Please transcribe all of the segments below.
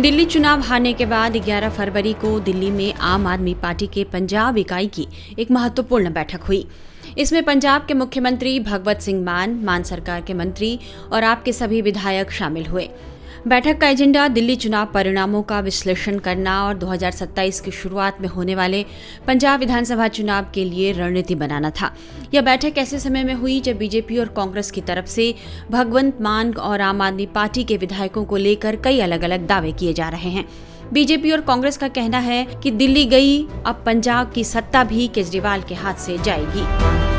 दिल्ली चुनाव हारने के बाद 11 फरवरी को दिल्ली में आम आदमी पार्टी के पंजाब इकाई की एक महत्वपूर्ण बैठक हुई। इसमें पंजाब के मुख्यमंत्री भगवत सिंह मान सरकार के मंत्री और आप के सभी विधायक शामिल हुए। बैठक का एजेंडा दिल्ली चुनाव परिणामों का विश्लेषण करना और 2027 की शुरुआत में होने वाले पंजाब विधानसभा चुनाव के लिए रणनीति बनाना था। यह बैठक ऐसे समय में हुई जब बीजेपी और कांग्रेस की तरफ से भगवंत मान और आम आदमी पार्टी के विधायकों को लेकर कई अलग अलग दावे किए जा रहे हैं। बीजेपी और कांग्रेस का कहना है कि दिल्ली गई, अब पंजाब की सत्ता भी केजरीवाल के हाथ से जाएगी।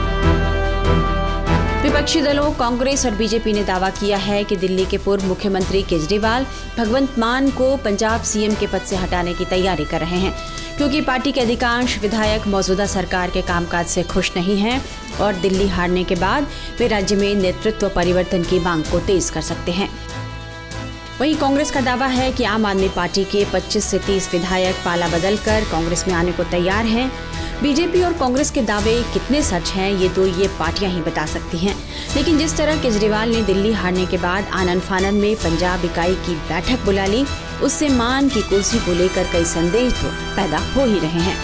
विपक्षी दलों कांग्रेस और बीजेपी ने दावा किया है कि दिल्ली के पूर्व मुख्यमंत्री केजरीवाल भगवंत मान को पंजाब सीएम के पद से हटाने की तैयारी कर रहे हैं, क्योंकि पार्टी के अधिकांश विधायक मौजूदा सरकार के कामकाज से खुश नहीं हैं और दिल्ली हारने के बाद वे राज्य में नेतृत्व परिवर्तन की मांग को तेज कर सकते हैं। वहीं कांग्रेस का दावा है कि आम आदमी पार्टी के 25 से 30 विधायक पाला बदलकर कांग्रेस में आने को तैयार हैं। बीजेपी और कांग्रेस के दावे कितने सच हैं ये पार्टियां ही बता सकती हैं। लेकिन जिस तरह केजरीवाल ने दिल्ली हारने के बाद आनन फानन में पंजाब इकाई की बैठक बुला ली, उससे मान की कुर्सी को लेकर कई संदेह तो पैदा हो ही रहे हैं।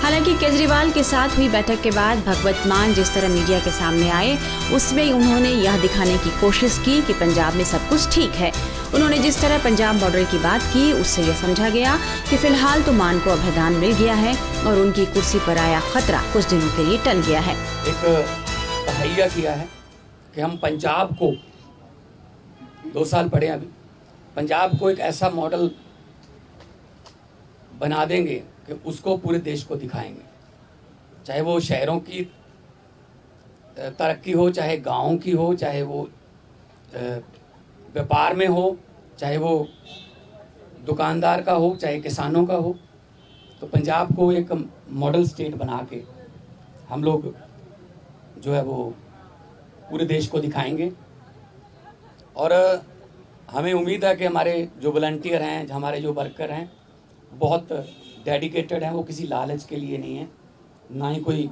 हालांकि केजरीवाल के साथ हुई बैठक के बाद भगवत मान जिस तरह मीडिया के सामने आए, उसमें उन्होंने यह दिखाने की कोशिश की कि पंजाब में सब कुछ ठीक है। उन्होंने जिस तरह पंजाब मॉडल की बात की, उससे यह समझा गया कि फिलहाल तो मान को अभयदान मिल गया है और उनकी कुर्सी पर आया खतरा कुछ दिनों के लिए टल गया है। एक तहैया किया है कि हम पंजाब को 2 साल पढ़े अभी, पंजाब को एक ऐसा मॉडल बना देंगे कि उसको पूरे देश को दिखाएंगे, चाहे वो शहरों की तरक्की हो, चाहे गाँव की हो, चाहे वो व्यापार में हो, चाहे वो दुकानदार का हो, चाहे किसानों का हो। तो पंजाब को एक मॉडल स्टेट बना के हम लोग जो है वो पूरे देश को दिखाएंगे। और हमें उम्मीद है कि हमारे जो वॉलंटियर हैं, हमारे जो वर्कर हैं, बहुत डेडिकेटेड हैं। वो किसी लालच के लिए नहीं है, ना ही कोई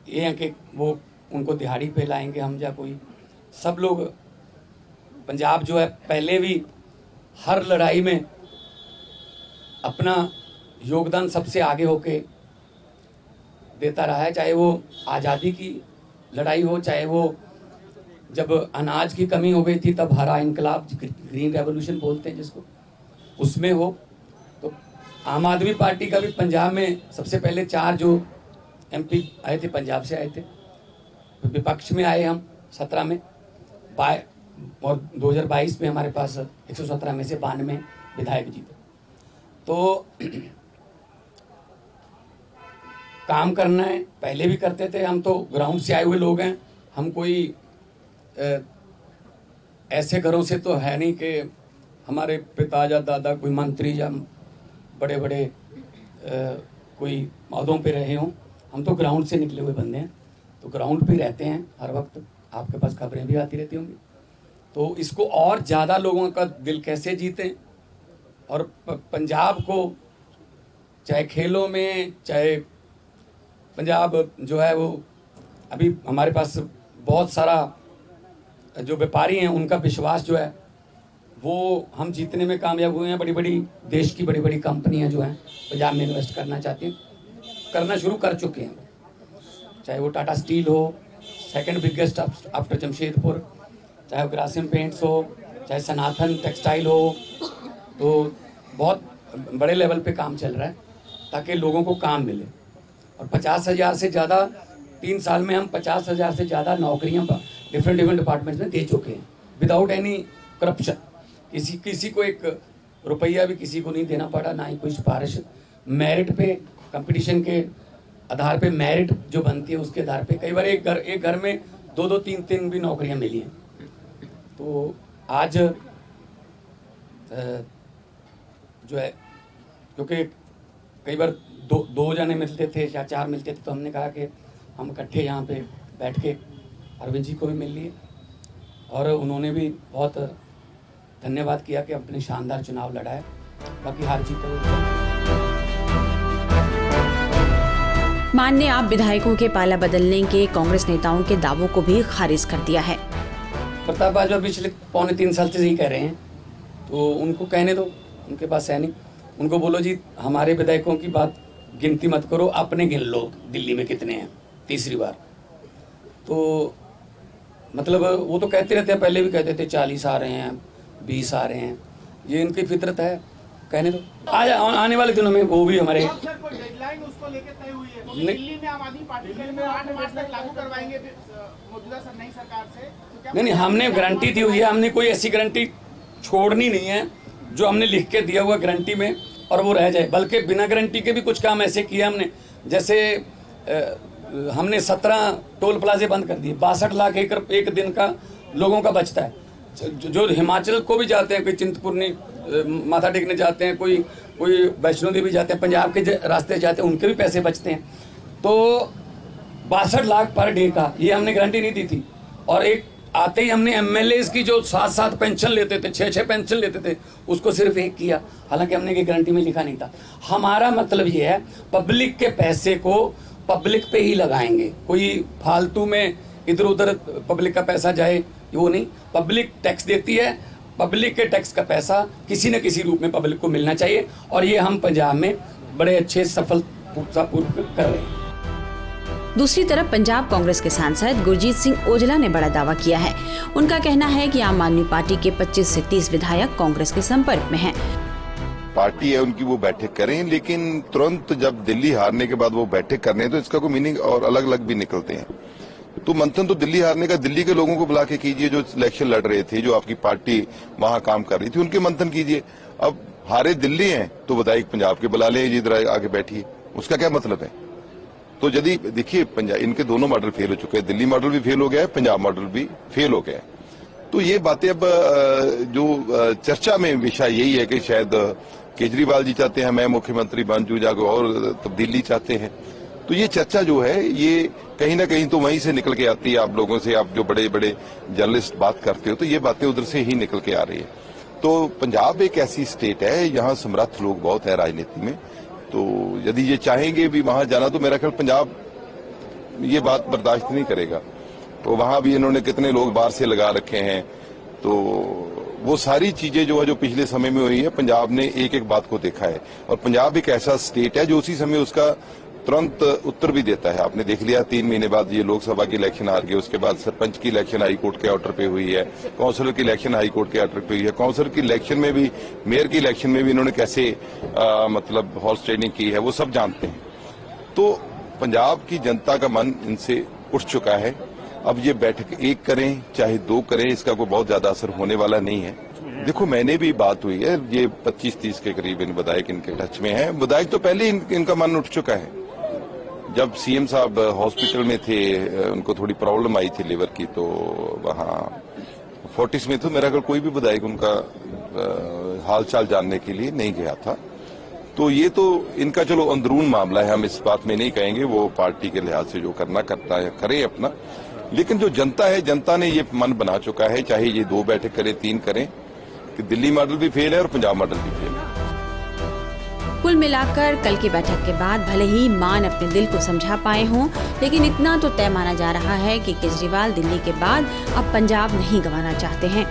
ये है कि वो उनको दिहाड़ी पे लाएंगे हम या कोई। सब लोग पंजाब जो है पहले भी हर लड़ाई में अपना योगदान सबसे आगे होके देता रहा है, चाहे वो आज़ादी की लड़ाई हो, चाहे वो जब अनाज की कमी हो गई थी तब हरा इनकलाब, ग्रीन रेवोल्यूशन बोलते हैं जिसको, उसमें हो। तो आम आदमी पार्टी का भी पंजाब में सबसे पहले 4 जो एमपी आए थे पंजाब से आए थे, विपक्ष में आए हम 17 में, और 2022 में हमारे पास 117 में से 92 विधायक जीते। तो काम करना है, पहले भी करते थे, हम तो ग्राउंड से आए हुए लोग हैं। हम कोई ऐसे घरों से तो है नहीं कि हमारे पिता या दादा कोई मंत्री या बड़े बड़े कोई अहदों पे रहे हों। हम तो ग्राउंड से निकले हुए बंदे हैं, तो ग्राउंड पे रहते हैं हर वक्त। आपके पास खबरें भी आती रहती होंगी। तो इसको और ज़्यादा लोगों का दिल कैसे जीतें, और पंजाब को चाहे खेलों में, चाहे पंजाब जो है वो अभी हमारे पास बहुत सारा जो व्यापारी हैं उनका विश्वास जो है वो हम जीतने में कामयाब हुए हैं। बड़ी बड़ी देश की बड़ी बड़ी कंपनियां जो हैं पंजाब में इन्वेस्ट करना चाहती हैं, करना शुरू कर चुके हैं। चाहे वो टाटा स्टील हो, सेकंड बिगेस्ट आफ्टर जमशेदपुर, चाहे वो ग्रासिम पेंट्स हो, चाहे सनातन टेक्सटाइल हो। तो बहुत बड़े लेवल पे काम चल रहा है ताकि लोगों को काम मिले। और 50,000 से ज़्यादा 3 साल में हम 50,000 से ज़्यादा नौकरियां डिफरेंट डिपार्टमेंट्स में दे चुके हैं, विदाउट एनी करप्शन। किसी को 1 रुपया भी किसी को नहीं देना पड़ा, ना ही कोई सिफारिश। मेरिट पे, कंपटीशन के आधार पे मेरिट जो बनती है उसके आधार पे कई बार एक घर में 2-2, 3-3 भी नौकरियां मिली हैं। तो आज जो है, क्योंकि कई बार 2 जने मिलते थे या 4 मिलते थे, तो हमने कहा कि हम इकट्ठे यहाँ पे बैठ के अरविंद जी को भी मिल लिए, और उन्होंने भी बहुत धन्यवाद किया कि अपने शानदार चुनाव लड़ा है। बाकी हार जीत मान ने आप विधायकों के पाला बदलने के कांग्रेस नेताओं के दावों को भी खारिज कर दिया है। प्रताप बाजवा पिछले 2.25 साल से यही कह रहे हैं तो उनको कहने दो, उनके पास है नहीं। उनको बोलो जी हमारे विधायकों की बात गिनती मत करो, अपने गिन लो दिल्ली में कितने हैं तीसरी बार। तो मतलब वो तो कहते रहते हैं, पहले भी कहते थे 40 आ रहे हैं, 20 आ रहे हैं, ये इनकी फितरत है, कहने दो। आज आने वाले दिनों में वो भी हमारे डेडलाइन उसको लेके तय हुई है, तो दिल्ली में आम आदमी पार्टी में 8 मार्च तक लागू करवाएंगे मौजूदा नई सरकार से, तो क्या नहीं, हमने गारंटी दी हुई है, हमने कोई ऐसी गारंटी छोड़नी नहीं है जो हमने लिख के दिया हुआ गारंटी में और वो रह जाए। बल्कि बिना गारंटी के भी कुछ काम ऐसे किए हमने, जैसे हमने 17 टोल प्लाजे बंद कर दिए, 62 लाख एकड़ एक दिन का लोगों का बचता है। जो हिमाचल को भी जाते हैं, कोई चिंतपूर्णी माथा टेकने जाते हैं, कोई वैष्णो देवी जाते हैं, पंजाब के रास्ते जाते हैं, उनके भी पैसे बचते हैं। तो 62 लाख पर डे का ये हमने गारंटी नहीं दी थी। और एक आते ही हमने एमएलएज की जो 7-7 पेंशन लेते थे, 6-6 पेंशन लेते थे, उसको सिर्फ एक किया, हालांकि हमने ये गारंटी में लिखा नहीं था। हमारा मतलब ये है पब्लिक के पैसे को पब्लिक पे ही लगाएंगे, कोई फालतू में इधर उधर पब्लिक का पैसा जाए वो नहीं। पब्लिक टैक्स देती है, पब्लिक के टैक्स का पैसा किसी न किसी रूप में पब्लिक को मिलना चाहिए, और ये हम पंजाब में बड़े अच्छे सफलतापूर्वक कर रहे हैं। दूसरी तरफ पंजाब कांग्रेस के सांसद गुरजीत सिंह ओजला ने बड़ा दावा किया है। उनका कहना है कि आम आदमी पार्टी के 25 से 30 विधायक कांग्रेस के संपर्क में हैं। पार्टी है उनकी, वो बैठक करें, लेकिन तुरंत जब दिल्ली हारने के बाद वो बैठक करने हैं तो इसका कोई मीनिंग और अलग अलग भी निकलते हैं। तो मंथन तो दिल्ली हारने का दिल्ली के लोगों को बुला के कीजिए, जो इलेक्शन लड़ रहे थे, जो आपकी पार्टी वहां काम कर रही थी, उनके मंथन कीजिए। अब हारे दिल्ली हैं तो विधायक पंजाब के बुला ले, जिधर आगे बैठिए, उसका क्या मतलब है? तो यदि देखिए पंजाब, इनके दोनों मॉडल फेल हो चुके हैं, दिल्ली मॉडल भी फेल हो गया है, पंजाब मॉडल भी फेल हो गया है। तो ये बातें अब जो चर्चा में विषय यही है कि शायद केजरीवाल जी चाहते हैं मैं मुख्यमंत्री बन जूँ, जाकर और तब्दीली चाहते हैं। तो ये चर्चा जो है ये कहीं ना कहीं तो वहीं से निकल के आती है। आप लोगों से, आप जो बड़े बड़े जर्नलिस्ट बात करते हो, तो ये बातें उधर से ही निकल के आ रही है। तो पंजाब एक ऐसी स्टेट है, यहाँ समर्थ लोग बहुत है राजनीति में, तो यदि ये चाहेंगे भी वहां जाना तो मेरा ख्याल पंजाब ये बात बर्दाश्त नहीं करेगा। तो वहां भी इन्होंने कितने लोग बाहर से लगा रखे हैं, तो वो सारी चीजें जो है जो पिछले समय में हुई है, पंजाब ने एक एक बात को देखा है। और पंजाब एक ऐसा स्टेट है जो उसी समय उसका तुरंत उत्तर भी देता है। आपने देख लिया 3 महीने बाद ये लोकसभा की इलेक्शन हार गए, उसके बाद सरपंच की इलेक्शन हाई कोर्ट के ऑर्डर पे हुई है, काउंसिलर की इलेक्शन हाई कोर्ट के ऑर्डर पे हुई है, काउंसिलर की इलेक्शन में भी, मेयर की इलेक्शन में भी इन्होंने कैसे मतलब हॉर्स ट्रेडिंग की है वो सब जानते हैं। तो पंजाब की जनता का मन इनसे उठ चुका है। अब ये बैठक एक करें चाहे 2 करें, इसका कोई बहुत ज्यादा असर होने वाला नहीं है। देखो मैंने भी बात हुई है, ये 25-30 के करीब इन विधायक इनके टच में है। विधायक तो पहले इनका मन उठ चुका है। जब सीएम साहब हॉस्पिटल में थे, उनको थोड़ी प्रॉब्लम आई थी लिवर की, तो वहां फोर्टिस में तो मेरा कोई भी विधायक उनका हालचाल जानने के लिए नहीं गया था। तो ये तो इनका चलो अंदरून मामला है, हम इस बात में नहीं कहेंगे, वो पार्टी के लिहाज से जो करना करता है करे अपना। लेकिन जो जनता है, जनता ने ये मन बना चुका है, चाहे ये 2 बैठक करे 3 करें, कि दिल्ली मॉडल भी फेल है और पंजाब मॉडल भी फेल है। कुल मिलाकर कल की बैठक के बाद भले ही मान अपने दिल को समझा पाए हों, लेकिन इतना तो तय माना जा रहा है कि केजरीवाल दिल्ली के बाद अब पंजाब नहीं गंवाना चाहते हैं।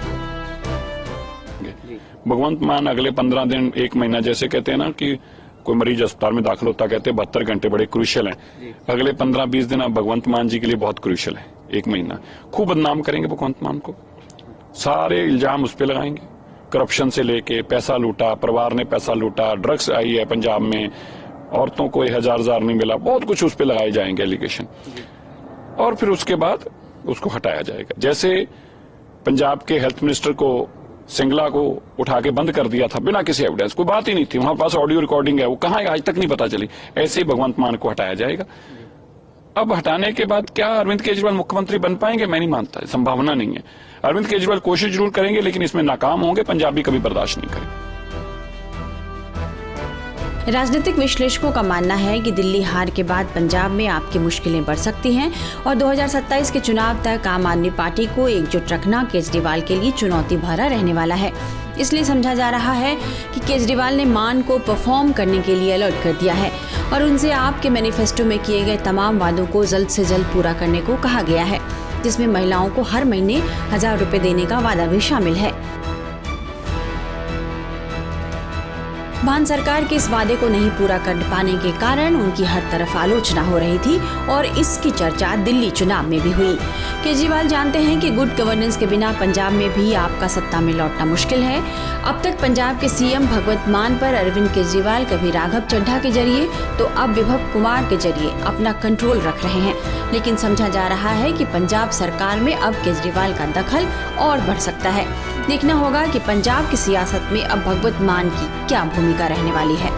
भगवंत मान अगले 15 दिन 1 महीना, जैसे कहते हैं ना कि कोई मरीज अस्पताल में दाखिल होता, कहते हैं 72 घंटे बड़े क्रूशियल हैं। अगले 15-20 दिन अब भगवंत मान जी के लिए बहुत क्रूशियल है। 1 महीना खूब बदनाम करेंगे भगवंत मान को, सारे इल्जाम उस पर लगाएंगे, करप्शन से लेके पैसा लूटा, परिवार ने पैसा लूटा, ड्रग्स आई है पंजाब में, औरतों को 1000 नहीं मिला, बहुत कुछ उस पर लगाए जाएंगे एलिगेशन, और फिर उसके बाद उसको हटाया जाएगा। जैसे पंजाब के हेल्थ मिनिस्टर को सिंगला को उठा के बंद कर दिया था बिना किसी एविडेंस, कोई बात ही नहीं थी, वहां पास ऑडियो रिकॉर्डिंग है, वो कहाँ है आज तक नहीं पता चली। ऐसे ही भगवंत मान को हटाया जाएगा। अब हटाने के बाद क्या अरविंद केजरीवाल मुख्यमंत्री बन पाएंगे? मैं नहीं मानता, संभावना नहीं है। अरविंद केजरीवाल कोशिश जरूर करेंगे, लेकिन इसमें नाकाम होंगे, पंजाबी कभी बर्दाश्त नहीं करेंगे। राजनीतिक विश्लेषकों का मानना है कि दिल्ली हार के बाद पंजाब में आपकी मुश्किलें बढ़ सकती हैं और 2027 के चुनाव तक आम आदमी पार्टी को एकजुट रखना केजरीवाल के लिए चुनौती भरा रहने वाला है। इसलिए समझा जा रहा है कि केजरीवाल ने मान को परफॉर्म करने के लिए अलर्ट कर दिया है और उनसे आपके मैनिफेस्टो में किए गए तमाम वादों को जल्द से जल्द पूरा करने को कहा गया है, जिसमें महिलाओं को हर महीने 1000 रुपए देने का वादा भी शामिल है। मान सरकार के इस वादे को नहीं पूरा कर पाने के कारण उनकी हर तरफ आलोचना हो रही थी और इसकी चर्चा दिल्ली चुनाव में भी हुई। केजरीवाल जानते हैं कि गुड गवर्नेंस के बिना पंजाब में भी आपका सत्ता में लौटना मुश्किल है। अब तक पंजाब के सीएम भगवंत मान पर अरविंद केजरीवाल कभी राघव चड्ढा के जरिए तो अब विभव कुमार के जरिए अपना कंट्रोल रख रहे हैं, लेकिन समझा जा रहा है कि पंजाब सरकार में अब केजरीवाल का दखल और बढ़ सकता है। देखना होगा कि पंजाब की सियासत में अब भगवंत मान की क्या भूमिका रहने वाली है।